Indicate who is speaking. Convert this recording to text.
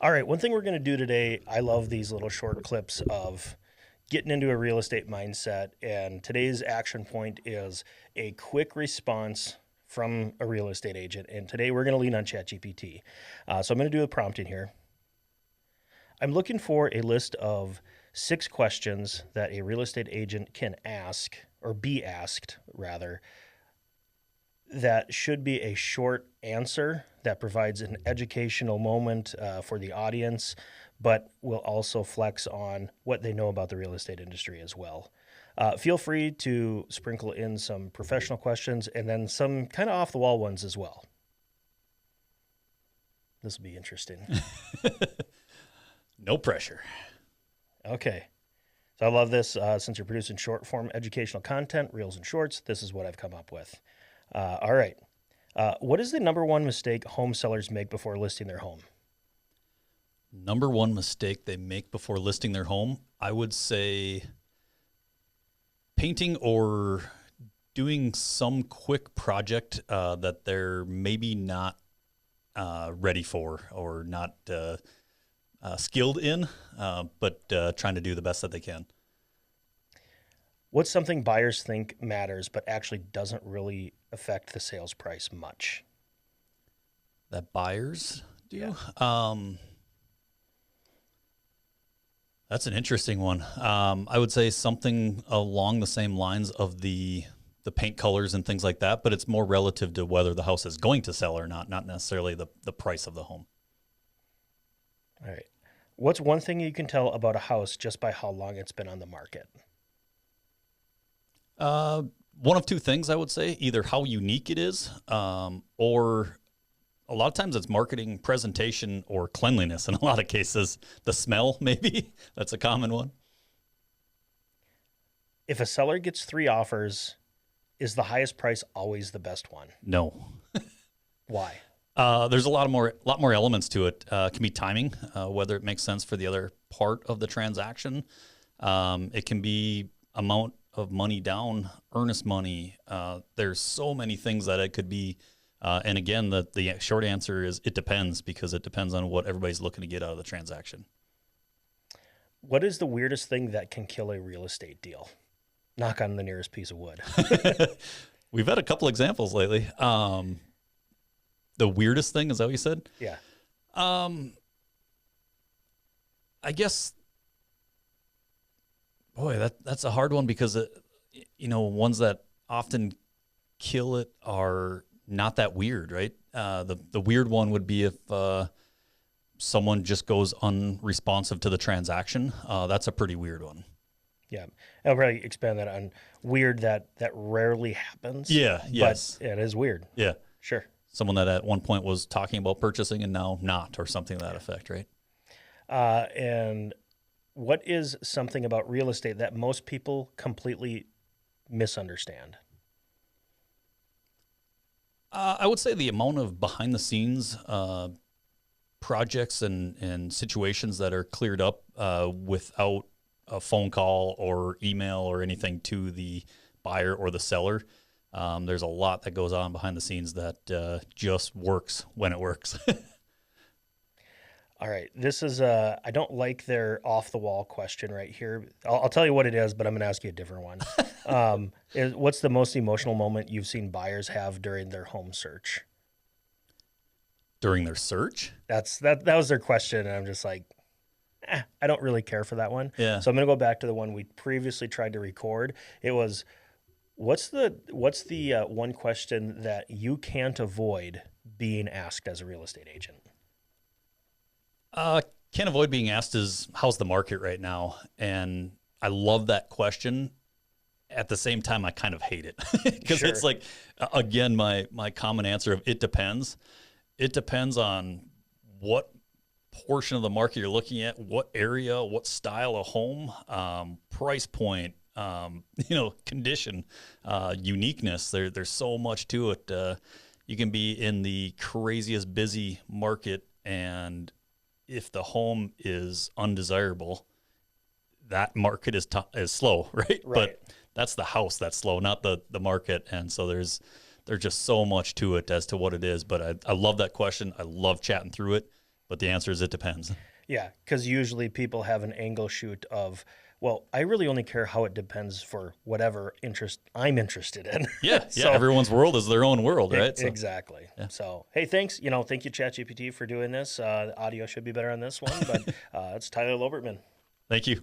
Speaker 1: All right, one thing we're going to do today, I love these little short clips of getting into a real estate mindset. And today's action point is a quick response from a real estate agent. And today we're going to lean on ChatGPT. So I'm going to do a prompt in here. I'm looking for a list of 6 questions that a real estate agent can ask, or be asked rather, that should be a short answer that provides an educational moment for the audience, but will also flex on what they know about the real estate industry as well. Feel free to sprinkle in some professional questions and then some kind of off the wall ones as well. This will be interesting.
Speaker 2: No pressure.
Speaker 1: Okay. So I love this. Since you're producing short form educational content, reels and shorts, this is what I've come up with. All right. What is the number one mistake home sellers make before listing their home?
Speaker 2: Number one mistake they make before listing their home, I would say painting or doing some quick project that they're maybe not ready for or not skilled in, but trying to do the best that they can.
Speaker 1: What's something buyers think matters but actually doesn't really affect the sales price much?
Speaker 2: That buyers do?
Speaker 1: Yeah.
Speaker 2: That's an interesting one. I would say something along the same lines of the paint colors and things like that, but it's more relative to whether the house is going to sell or not necessarily the price of the home.
Speaker 1: All right. What's one thing you can tell about a house just by how long it's been on the market?
Speaker 2: One of two things, I would say, either how unique it is, or a lot of times it's marketing, presentation, or cleanliness. In a lot of cases, the smell, maybe. That's a common one.
Speaker 1: If a seller gets 3 offers, is the highest price always the best one?
Speaker 2: No.
Speaker 1: Why?
Speaker 2: There's a lot more elements to it. It can be timing, whether it makes sense for the other part of the transaction. It can be amount of money down, earnest money. There's so many things that it could be. And again, the short answer is it depends, because it depends on what everybody's looking to get out of the transaction.
Speaker 1: What is the weirdest thing that can kill a real estate deal? Knock on the nearest piece of wood.
Speaker 2: We've had a couple examples lately. The weirdest thing, is that what you said?
Speaker 1: Yeah.
Speaker 2: I guess, boy, that's a hard one, because ones that often kill it are not that weird, right? The weird one would be if someone just goes unresponsive to the transaction. That's a pretty weird one.
Speaker 1: Yeah. I'll probably expand that on weird that rarely happens.
Speaker 2: Yeah, yes.
Speaker 1: But it is weird.
Speaker 2: Yeah.
Speaker 1: Sure.
Speaker 2: Someone that at one point was talking about purchasing and now not, or something to that effect, right?
Speaker 1: And what is something about real estate that most people completely misunderstand?
Speaker 2: I would say the amount of behind the scenes projects and situations that are cleared up without a phone call or email or anything to the buyer or the seller. There's a lot that goes on behind the scenes that just works when it works.
Speaker 1: All right. This is I don't like their off-the-wall question right here. I'll tell you what it is, but I'm going to ask you a different one. What's the most emotional moment you've seen buyers have during their home search?
Speaker 2: During their search?
Speaker 1: That was their question, and I'm just like, I don't really care for that one.
Speaker 2: Yeah.
Speaker 1: So I'm going to go back to the one we previously tried to record. It was, what's the one question that you can't avoid being asked as a real estate agent?
Speaker 2: Can't avoid being asked is, how's the market right now? And I love that question. At the same time, I kind of hate it, because
Speaker 1: Sure.
Speaker 2: It's like, again, my common answer of it depends. It depends on what portion of the market you're looking at, what area, what style of home, price point, condition, uniqueness. There's so much to it. You can be in the craziest busy market, and if the home is undesirable, that market is slow, right? But that's the house that's slow, not the market. And so there's just so much to it as to what it is. But I love that question. I love chatting through it. But the answer is it depends.
Speaker 1: Yeah, because usually people have an angle shoot of, well, I really only care how it depends for whatever interest I'm interested in.
Speaker 2: Yeah,
Speaker 1: So,
Speaker 2: everyone's world is their own world, right? So,
Speaker 1: exactly. So, hey, thanks. Thank you, ChatGPT, for doing this. The audio should be better on this one, but it's Tyler Lobertman.
Speaker 2: thank you.